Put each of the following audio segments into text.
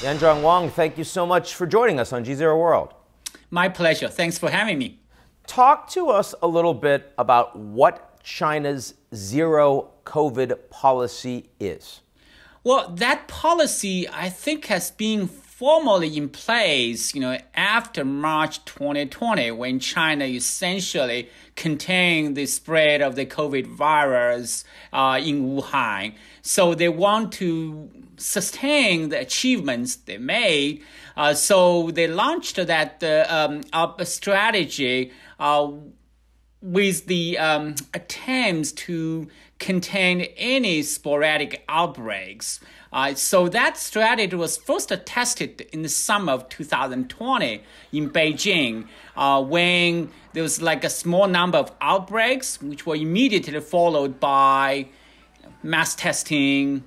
Yanzhong Wang, thank you so much for joining us on G0 World. My pleasure. Thanks for having me. Talk to us a little bit about what China's zero COVID policy is. Well, that policy, I think, has been formally in place, after March 2020, when China essentially contained the spread of the COVID virus in Wuhan. So they want to sustain the achievements they made. So they launched that strategy with the attempts to contain any sporadic outbreaks. So that strategy was first tested in the summer of 2020 in Beijing, when there was like a small number of outbreaks, which were immediately followed by mass testing,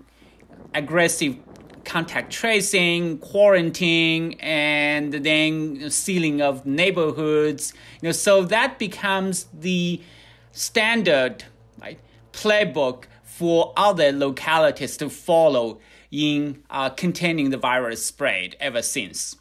aggressive contact tracing, quarantine, and then sealing of neighborhoods. So that becomes the standard, right, playbook for other localities to follow in containing the virus spread ever since.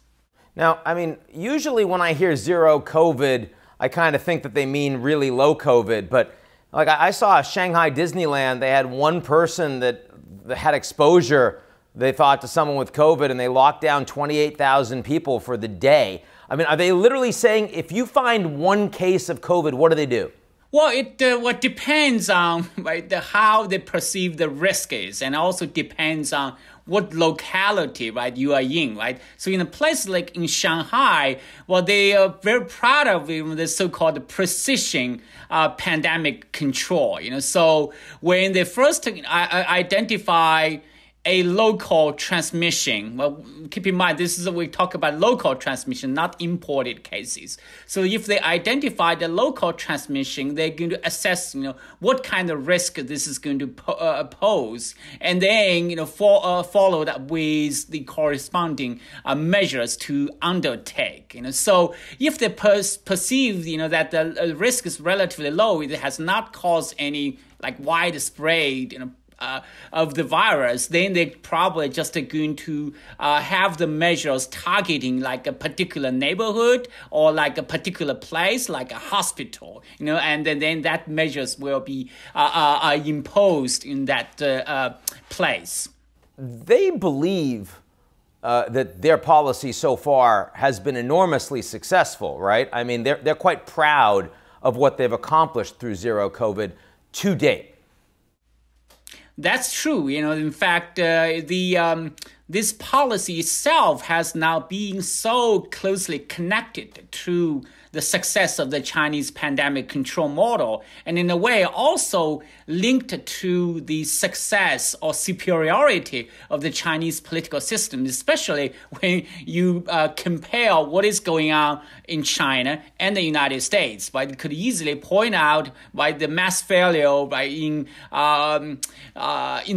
Now, I mean, usually when I hear zero COVID, I kind of think that they mean really low COVID. But like I saw Shanghai Disneyland, they had one person that had exposure, they thought, to someone with COVID, and they locked down 28,000 people for the day. I mean, are they literally saying if you find one case of COVID, what do they do? Well, it depends on how they perceive the risk is, and also depends on what locality you are in, right? So in a place like in Shanghai, well, they are very proud of the so-called precision pandemic control. So when they first identify a local transmission. Well, keep in mind, we talk about local transmission, not imported cases. So if they identify the local transmission, they're going to assess, what kind of risk this is going to pose, and then, follow that with the corresponding measures to undertake. So if they perceive, that the risk is relatively low, it has not caused any widespread, of the virus, then they probably just going to have the measures targeting a particular neighborhood or a particular place, like a hospital, and then that measures will be imposed in that place. They believe that their policy so far has been enormously successful, right? I mean, they're quite proud of what they've accomplished through zero COVID to date. That's true. In fact, this policy itself has now been so closely connected to the success of the Chinese pandemic control model, and in a way also linked to the success or superiority of the Chinese political system, especially when you compare what is going on in China and the United States. It could easily point out the mass failure in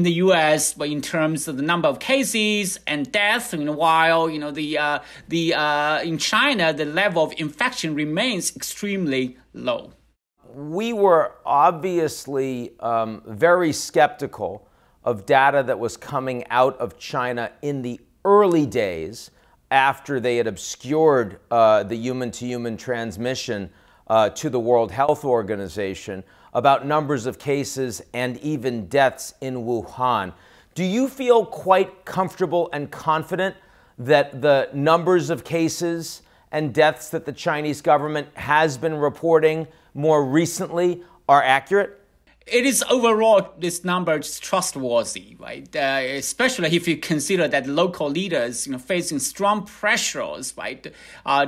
the U.S. in terms of the number of cases and deaths, while in China the level of infection remains extremely low. We were obviously very skeptical of data that was coming out of China in the early days after they had obscured the human-to-human transmission to the World Health Organization about numbers of cases and even deaths in Wuhan. Do you feel quite comfortable and confident that the numbers of cases and deaths that the Chinese government has been reporting more recently are accurate? It is overall, this number is trustworthy, right? Especially if you consider that local leaders, facing strong pressures, right,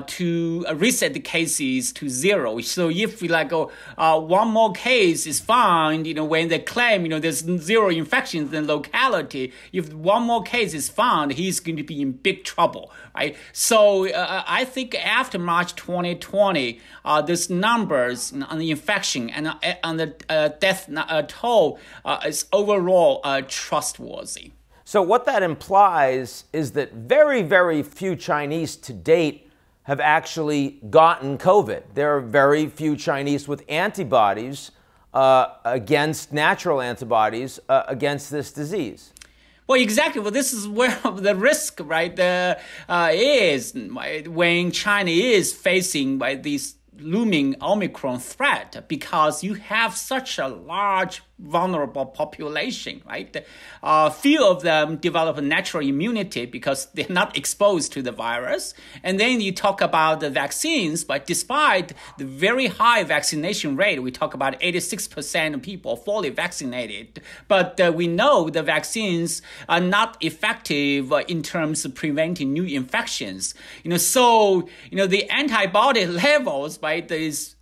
to reset the cases to zero. So if one more case is found, when they claim, there's zero infections in the locality, if one more case is found, he's going to be in big trouble, right? So I think after March 2020, these numbers on the infection and on the death toll is overall trustworthy. So what that implies is that very, very few Chinese to date have actually gotten COVID. There are very few Chinese with antibodies against natural antibodies against this disease. Well, exactly. Well, this is where the risk, right, is when China is facing these looming Omicron threat, because you have such a large vulnerable population, right? Few of them develop a natural immunity because they're not exposed to the virus. And then you talk about the vaccines, but despite the very high vaccination rate, we talk about 86% of people fully vaccinated, but we know the vaccines are not effective in terms of preventing new infections. So the antibody levels, right, is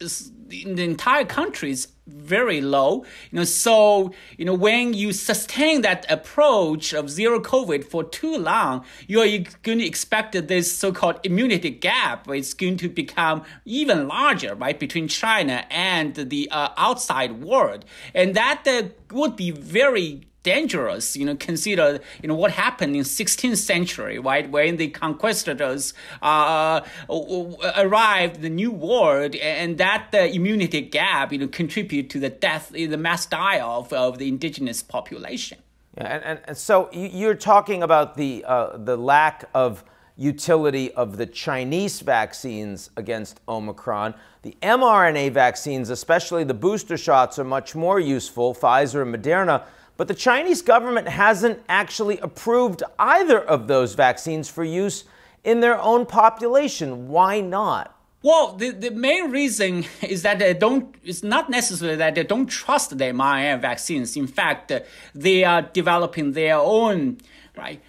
in the entire country is very low. So when you sustain that approach of zero COVID for too long, you're going to expect that this so-called immunity gap is going to become even larger, right, between China and the outside world, and that would be very dangerous, consider, what happened in 16th century, right, when the conquistadors arrived in the New World, and that immunity gap, contribute to the death, the mass die-off of the indigenous population. Yeah, and so you're talking about the lack of utility of the Chinese vaccines against Omicron. The mRNA vaccines, especially the booster shots, are much more useful, Pfizer and Moderna. But the Chinese government hasn't actually approved either of those vaccines for use in their own population. Why not? Well, the main reason is that it's not necessarily that they don't trust the mRNA vaccines. In fact, they are developing their own, right,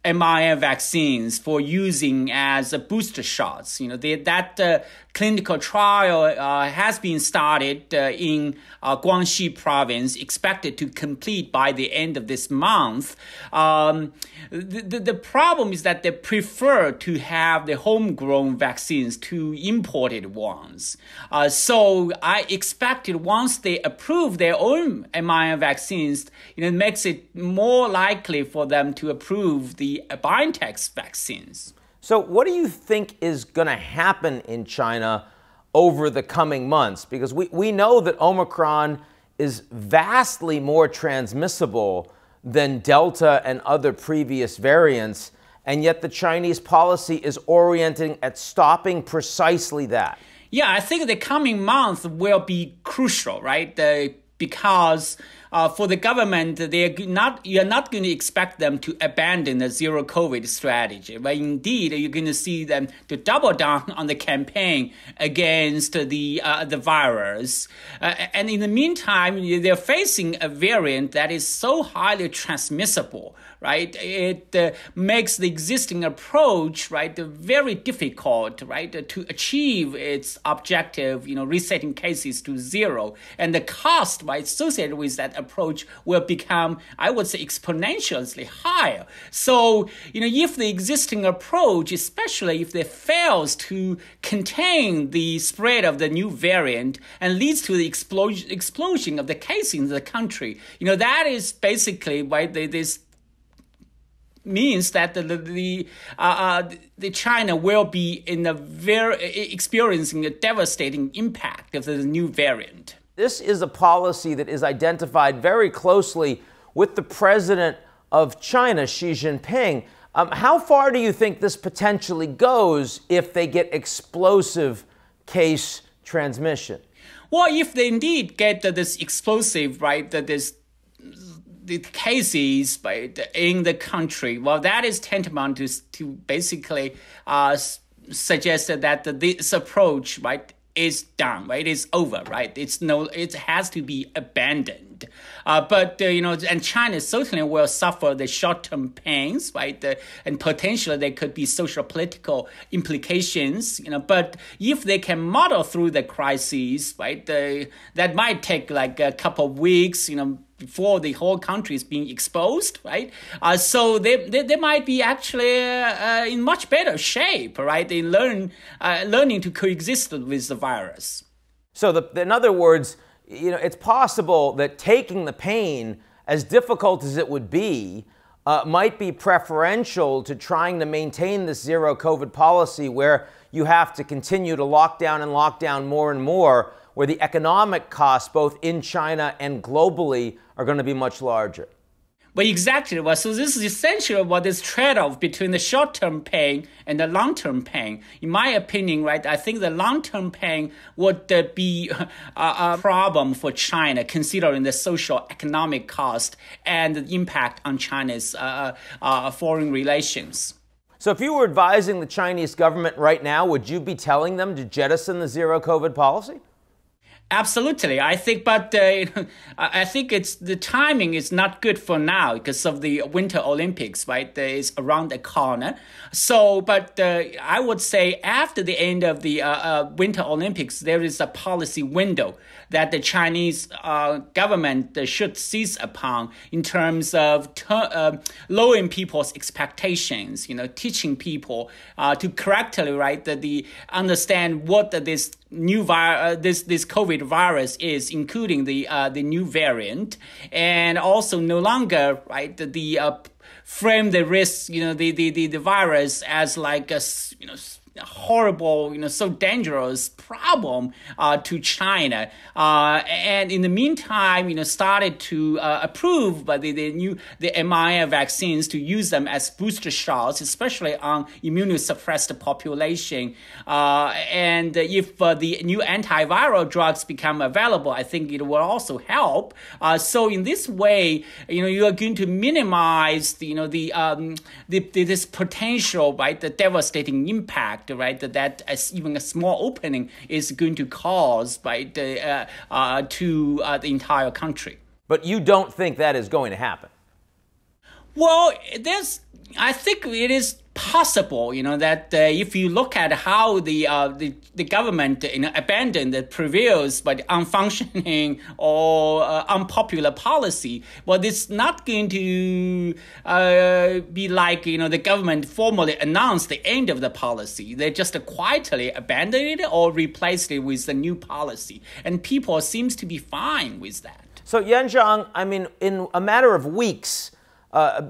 mRNA vaccines for using as booster shots. That clinical trial has been started in Guangxi province, expected to complete by the end of this month. The problem is that they prefer to have the homegrown vaccines to imported ones. So I expected once they approve their own mRNA vaccines, it makes it more likely for them to approve the BioNTech's vaccines. So what do you think is going to happen in China over the coming months? Because we know that Omicron is vastly more transmissible than Delta and other previous variants, and yet the Chinese policy is orienting at stopping precisely that. Yeah, I think the coming month will be crucial, right? Because for the government, you're not going to expect them to abandon the zero COVID strategy, but indeed you're going to see them to double down on the campaign against the virus. And in the meantime, they're facing a variant that is so highly transmissible, right? It makes the existing approach, right, very difficult, right, to achieve its objective, resetting cases to zero, and the cost, right, associated with that approach will become, I would say, exponentially higher. So, if the existing approach, especially if it fails to contain the spread of the new variant and leads to the explosion of the cases in the country, that is basically why this means that the China will be experiencing a devastating impact of the new variant. This is a policy that is identified very closely with the president of China, Xi Jinping. How far do you think this potentially goes if they get explosive case transmission? Well, if they indeed get this explosive, right, the cases in the country, well, that is tantamount to basically suggest that this approach, right, is done, right? It's over, right? It has to be abandoned. But and China certainly will suffer the short-term pains, right? And potentially there could be social political implications, But if they can muddle through the crises, right, that might take like a couple of weeks, before the whole country is being exposed, right? So they might be actually in much better shape, right? In learning to coexist with the virus. So in other words, it's possible that taking the pain, as difficult as it would be, might be preferential to trying to maintain this zero COVID policy where you have to continue to lock down more and more, where the economic costs both in China and globally are going to be much larger. But exactly, well, so this is essentially what is trade-off between the short-term pain and the long-term pain. In my opinion, right, I think the long-term pain would be a problem for China, considering the social economic cost and the impact on China's foreign relations. So if you were advising the Chinese government right now, would you be telling them to jettison the zero COVID policy? Absolutely, I think, but I think the timing is not good for now because of the Winter Olympics, right? It's around the corner. So, but I would say after the end of the Winter Olympics, there is a policy window that the Chinese government should seize upon in terms of lowering people's expectations. Teaching people to correctly, right, understand what this new this COVID virus is, including the new variant, and also no longer, right, frame the risk, the virus as like a horrible, so dangerous problem to China. And in the meantime, started to approve by the mRNA vaccines to use them as booster shots, especially on immunosuppressed population. And if the new antiviral drugs become available, I think it will also help. So in this way, you are going to minimize this potential, right, the devastating impact, right, that even a small opening is going to cause, right, to the entire country. But you don't think that is going to happen? Well, I think it is possible, that if you look at how the government abandoned the previous but unfunctioning or unpopular policy, well, it's not going to be like the government formally announced the end of the policy. They just quietly abandoned it or replaced it with a new policy, and people seems to be fine with that. So Yanzhang, I mean, in a matter of weeks,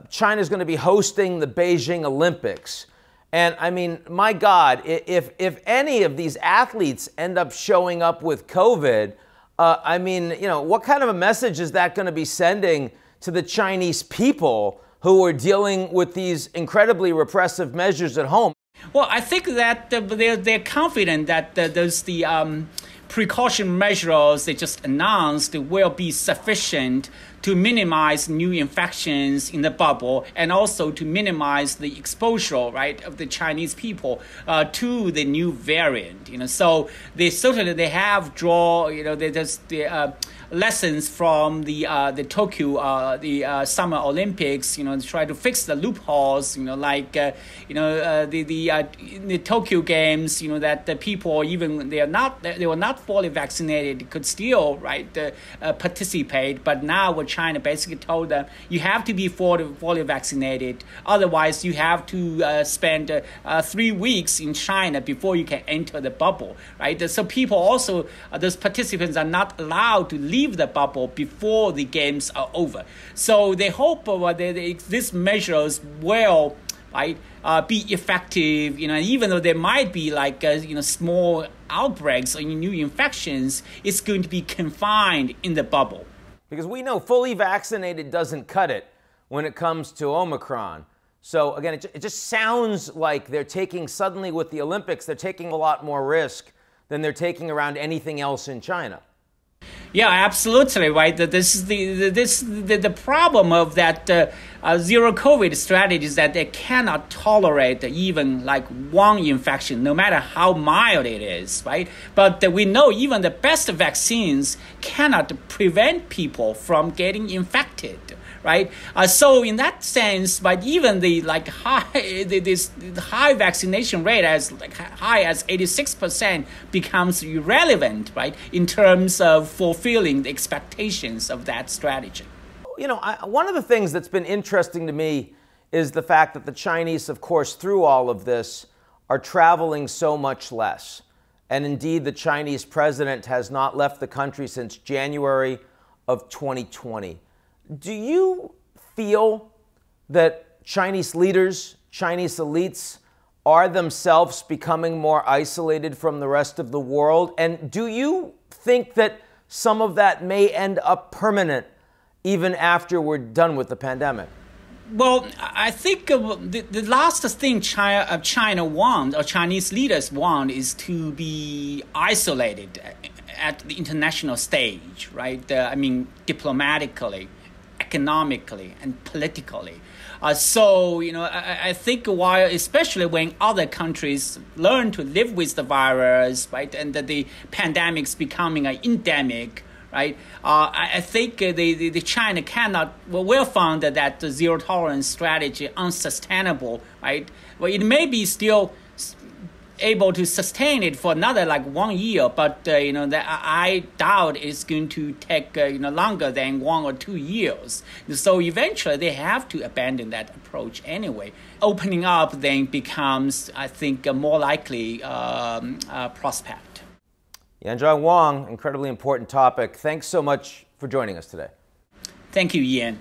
China's going to be hosting the Beijing Olympics. And I mean, my God, if any of these athletes end up showing up with COVID, I mean, what kind of a message is that going to be sending to the Chinese people who are dealing with these incredibly repressive measures at home? Well, I think that they're confident that the precaution measures they just announced will be sufficient to minimize new infections in the bubble and also to minimize the exposure, right, of the Chinese people to the new variant. So they have the lessons from the Tokyo Summer Olympics. To try to fix the loopholes. The Tokyo Games. That the people, even they were not fully vaccinated, could still, right, participate. But now what China basically told them, you have to be fully vaccinated. Otherwise, you have to spend 3 weeks in China before you can enter the bubble, right? So people also, those participants are not allowed to leave the bubble before the games are over. So they hope these measures will, right, be effective. Even though there might be like small outbreaks or new infections, it's going to be confined in the bubble. Because we know fully vaccinated doesn't cut it when it comes to Omicron. So again, it just sounds like they're taking, suddenly with the Olympics, they're taking a lot more risk than they're taking around anything else in China. Yeah, absolutely, right. This is the problem of that zero COVID strategy is that they cannot tolerate even like one infection, no matter how mild it is, right? But we know even the best vaccines cannot prevent people from getting infected. Right, so in that sense, but even the high vaccination rate as high as 86% becomes irrelevant, right, in terms of fulfilling the expectations of that strategy. One of the things that's been interesting to me is the fact that the Chinese, of course, through all of this, are traveling so much less. And indeed, the Chinese president has not left the country since January of 2020. Do you feel that Chinese leaders, Chinese elites, are themselves becoming more isolated from the rest of the world? And do you think that some of that may end up permanent even after we're done with the pandemic? Well, I think the last thing China wants, or Chinese leaders want, is to be isolated at the international stage, right? Diplomatically, economically, and politically. So, I think especially when other countries learn to live with the virus, right, and that the pandemic's becoming an endemic, right? I think the China will find that the zero tolerance strategy unsustainable, right? Well, it may be still able to sustain it for another 1 year, but that I doubt it's going to take longer than 1 or 2 years. So eventually they have to abandon that approach anyway. Opening up then becomes, I think, a more likely prospect. Yanzhang Wang, incredibly important topic. Thanks so much for joining us today. Thank you, Ian.